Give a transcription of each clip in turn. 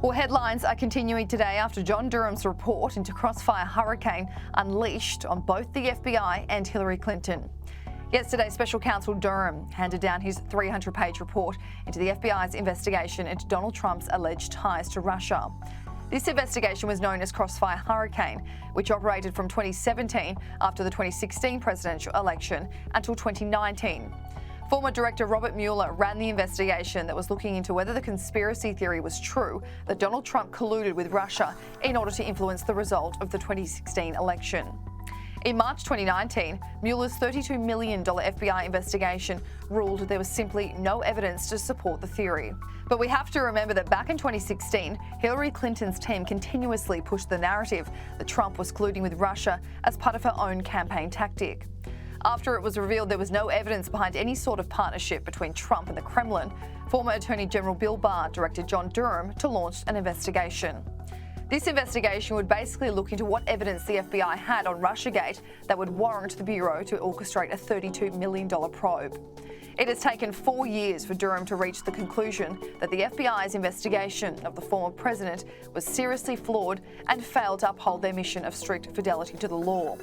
Well, headlines are continuing today after John Durham's report into Crossfire Hurricane unleashed on both the FBI and Hillary Clinton. Yesterday, Special Counsel Durham handed down his 300-page report into the FBI's investigation into Donald Trump's alleged ties to Russia. This investigation was known as Crossfire Hurricane, which operated from 2017 after the 2016 presidential election until 2019. Former Director Robert Mueller ran the investigation that was looking into whether the conspiracy theory was true that Donald Trump colluded with Russia in order to influence the result of the 2016 election. In March 2019, Mueller's $32 million FBI investigation ruled there was simply no evidence to support the theory. But we have to remember that back in 2016, Hillary Clinton's team continuously pushed the narrative that Trump was colluding with Russia as part of her own campaign tactic. After it was revealed there was no evidence behind any sort of partnership between Trump and the Kremlin, former Attorney General Bill Barr directed John Durham to launch an investigation. This investigation would basically look into what evidence the FBI had on Russiagate that would warrant the Bureau to orchestrate a $32 million probe. It has taken 4 years for Durham to reach the conclusion that the FBI's investigation of the former president was seriously flawed and failed to uphold their mission of strict fidelity to the law.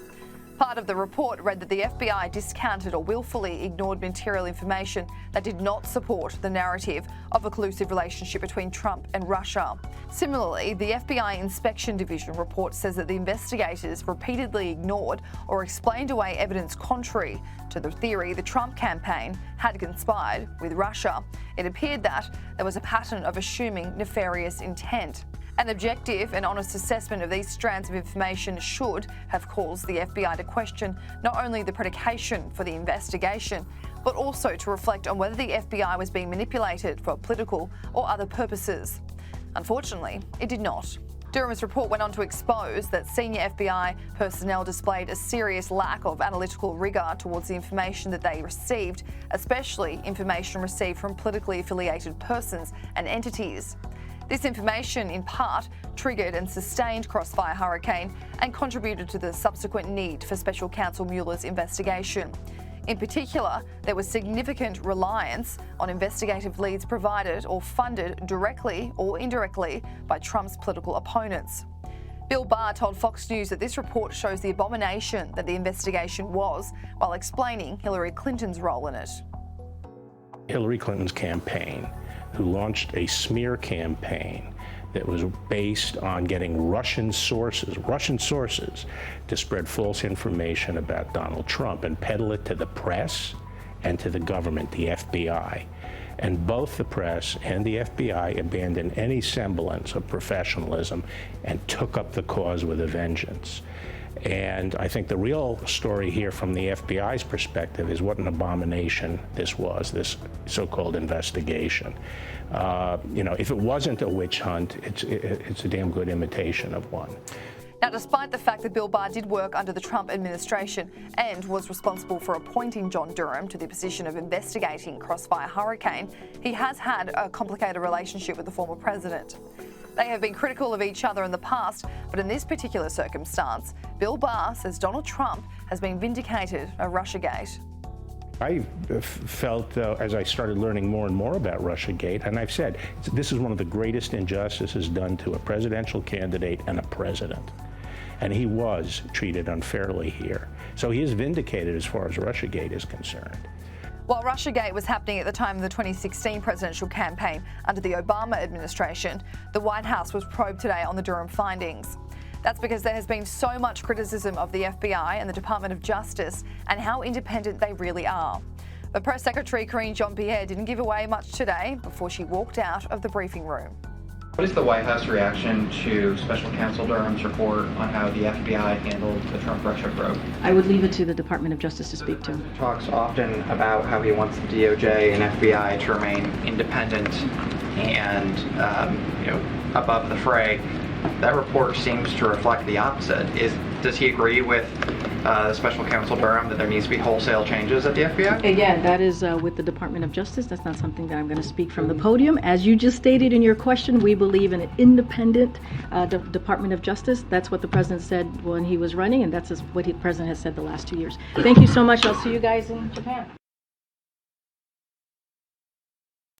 Part of the report read that the FBI discounted or willfully ignored material information that did not support the narrative of a collusive relationship between Trump and Russia. Similarly, the FBI Inspection Division report says that the investigators repeatedly ignored or explained away evidence contrary to the theory the Trump campaign had conspired with Russia. It appeared that there was a pattern of assuming nefarious intent. An objective and honest assessment of these strands of information should have caused the FBI to question not only the predication for the investigation, but also to reflect on whether the FBI was being manipulated for political or other purposes. Unfortunately, it did not. Durham's report went on to expose that senior FBI personnel displayed a serious lack of analytical rigour towards the information that they received, especially information received from politically affiliated persons and entities. This information, in part, triggered and sustained Crossfire Hurricane and contributed to the subsequent need for Special Counsel Mueller's investigation. In particular, there was significant reliance on investigative leads provided or funded directly or indirectly by Trump's political opponents. Bill Barr told Fox News that this report shows the abomination that the investigation was, while explaining Hillary Clinton's role in it. Hillary Clinton's campaign, who launched a smear campaign that was based on getting Russian sources to spread false information about Donald Trump and peddle it to the press and to the government, the FBI. And both the press and the FBI abandoned any semblance of professionalism and took up the cause with a vengeance. And I think the real story here from the FBI's perspective is what an abomination this was, this so-called investigation. If it wasn't a witch hunt, it's a damn good imitation of one. Now, despite the fact that Bill Barr did work under the Trump administration and was responsible for appointing John Durham to the position of investigating Crossfire Hurricane, he has had a complicated relationship with the former president. They have been critical of each other in the past, but in this particular circumstance, Bill Barr says Donald Trump has been vindicated of Russiagate. I felt, as I started learning more and more about Russiagate, and I've said, this is one of the greatest injustices done to a presidential candidate and a president. And he was treated unfairly here. So he is vindicated as far as Russiagate is concerned. While Russiagate was happening at the time of the 2016 presidential campaign under the Obama administration, the White House was probed today on the Durham findings. That's because there has been so much criticism of the FBI and the Department of Justice and how independent they really are. But Press Secretary Karine Jean-Pierre didn't give away much today before she walked out of the briefing room. What is the White House reaction to Special Counsel Durham's report on how the FBI handled the Trump-Russia probe? I would leave it to the Department of Justice to speak to. He talks often about how he wants the DOJ and FBI to remain independent and above the fray. That report seems to reflect the opposite. Does he agree with Special Counsel Durham that there needs to be wholesale changes at the FBI? Again, that is with the Department of Justice. That's not something that I'm going to speak from the podium. As you just stated in your question, we believe in an independent Department of Justice. That's what the President said when he was running, and that's what the President has said the last 2 years. Thank you so much. I'll see you guys in Japan.